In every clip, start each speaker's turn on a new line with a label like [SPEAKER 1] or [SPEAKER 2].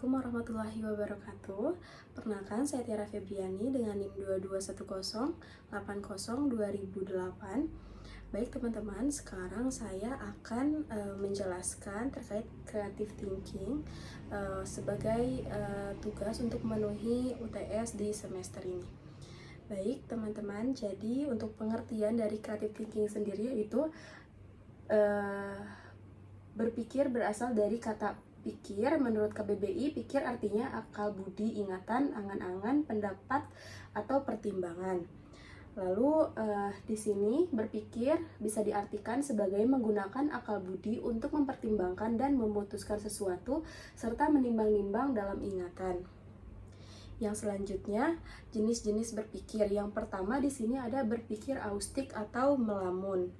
[SPEAKER 1] Assalamualaikum warahmatullahi wabarakatuh. Perkenalkan, saya Tiara Febriani dengan NIM 2210802008. Baik teman-teman, sekarang saya akan menjelaskan terkait creative thinking sebagai tugas untuk memenuhi UTS di semester ini. Baik teman-teman, jadi untuk pengertian dari creative thinking sendiri yaitu berpikir berasal dari kata pikir. Menurut KBBI, pikir artinya akal budi, ingatan, angan-angan, pendapat, atau pertimbangan. Lalu di sini berpikir bisa diartikan sebagai menggunakan akal budi untuk mempertimbangkan dan memutuskan sesuatu serta menimbang-nimbang dalam ingatan. Yang selanjutnya, jenis-jenis berpikir. Yang pertama di sini ada berpikir austik atau melamun.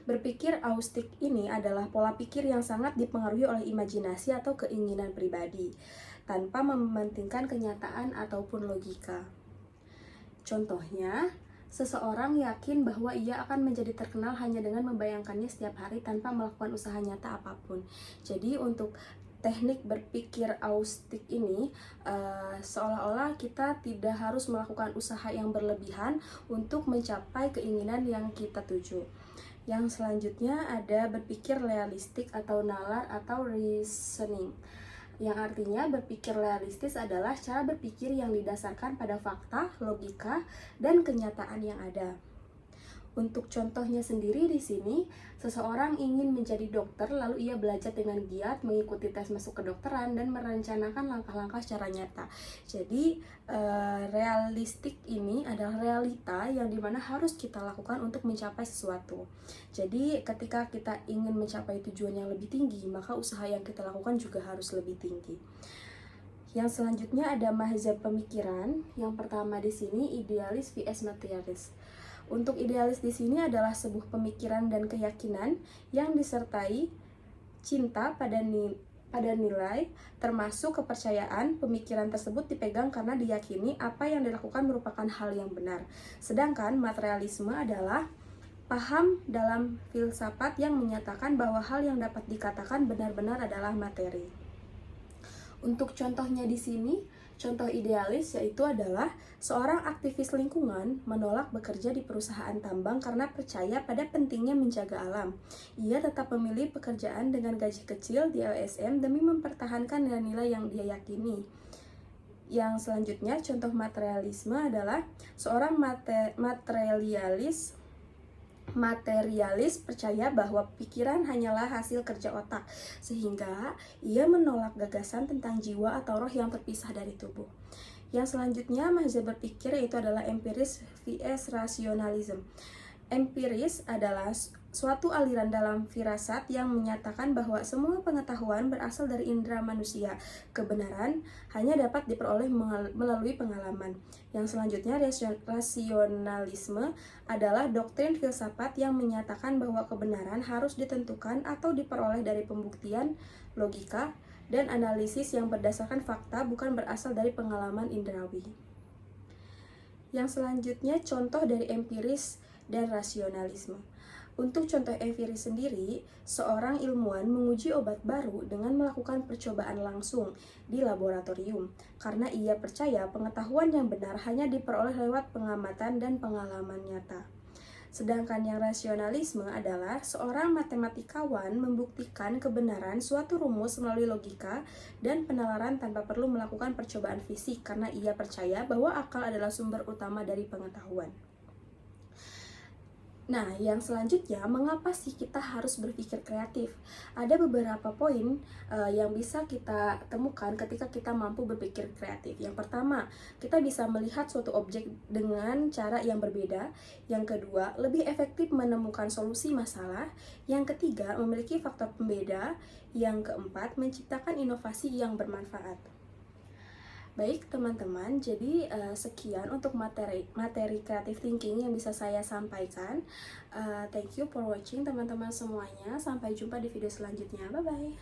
[SPEAKER 1] Berpikir austik ini adalah pola pikir yang sangat dipengaruhi oleh imajinasi atau keinginan pribadi, tanpa mementingkan kenyataan ataupun logika. Contohnya, seseorang yakin bahwa ia akan menjadi terkenal hanya dengan membayangkannya setiap hari tanpa melakukan usaha nyata apapun. Jadi untuk teknik berpikir austik ini seolah-olah kita tidak harus melakukan usaha yang berlebihan untuk mencapai keinginan yang kita tuju. Yang selanjutnya ada berpikir realistik atau nalar atau reasoning, yang artinya berpikir realistis adalah cara berpikir yang didasarkan pada fakta, logika, dan kenyataan yang ada. Untuk contohnya sendiri di sini, seseorang ingin menjadi dokter, lalu ia belajar dengan giat, mengikuti tes masuk kedokteran, dan merencanakan langkah-langkah secara nyata. Jadi, realistik ini adalah realita yang dimana harus kita lakukan untuk mencapai sesuatu. Jadi, ketika kita ingin mencapai tujuan yang lebih tinggi, maka usaha yang kita lakukan juga harus lebih tinggi. Yang selanjutnya ada mazhab pemikiran. Yang pertama di sini idealis vs materialis. Untuk idealis di sini adalah sebuah pemikiran dan keyakinan yang disertai cinta pada nilai, termasuk kepercayaan. Pemikiran tersebut dipegang karena diyakini apa yang dilakukan merupakan hal yang benar. Sedangkan materialisme adalah paham dalam filsafat yang menyatakan bahwa hal yang dapat dikatakan benar-benar adalah materi. Untuk contohnya di sini, contoh idealis yaitu adalah seorang aktivis lingkungan menolak bekerja di perusahaan tambang karena percaya pada pentingnya menjaga alam. Ia tetap memilih pekerjaan dengan gaji kecil di LSM demi mempertahankan nilai-nilai yang dia yakini. Yang selanjutnya, contoh materialisme adalah seorang materialis percaya bahwa pikiran hanyalah hasil kerja otak, sehingga ia menolak gagasan tentang jiwa atau roh yang terpisah dari tubuh. Yang selanjutnya, mazhab berpikir yaitu adalah empiris vs rasionalisme. Empiris adalah suatu aliran dalam firasat yang menyatakan bahwa semua pengetahuan berasal dari indera manusia. Kebenaran hanya dapat diperoleh melalui pengalaman. Yang selanjutnya, rasionalisme adalah doktrin filsafat yang menyatakan bahwa kebenaran harus ditentukan atau diperoleh dari pembuktian, logika, dan analisis yang berdasarkan fakta, bukan berasal dari pengalaman indrawi. Yang selanjutnya, contoh dari empiris dan rasionalisme. Untuk contoh empiris sendiri, seorang ilmuwan menguji obat baru dengan melakukan percobaan langsung di laboratorium karena ia percaya pengetahuan yang benar hanya diperoleh lewat pengamatan dan pengalaman nyata. Sedangkan yang rasionalisme adalah seorang matematikawan membuktikan kebenaran suatu rumus melalui logika dan penalaran tanpa perlu melakukan percobaan fisik karena ia percaya bahwa akal adalah sumber utama dari pengetahuan. Nah, yang selanjutnya, mengapa sih kita harus berpikir kreatif? Ada beberapa poin yang bisa kita temukan ketika kita mampu berpikir kreatif. Yang pertama, kita bisa melihat suatu objek dengan cara yang berbeda. Yang kedua, lebih efektif menemukan solusi masalah. Yang ketiga, memiliki faktor pembeda. Yang keempat, menciptakan inovasi yang bermanfaat. Baik teman-teman, jadi sekian untuk materi creative thinking yang bisa saya sampaikan. Thank you for watching teman-teman semuanya. Sampai jumpa di video selanjutnya. Bye-bye.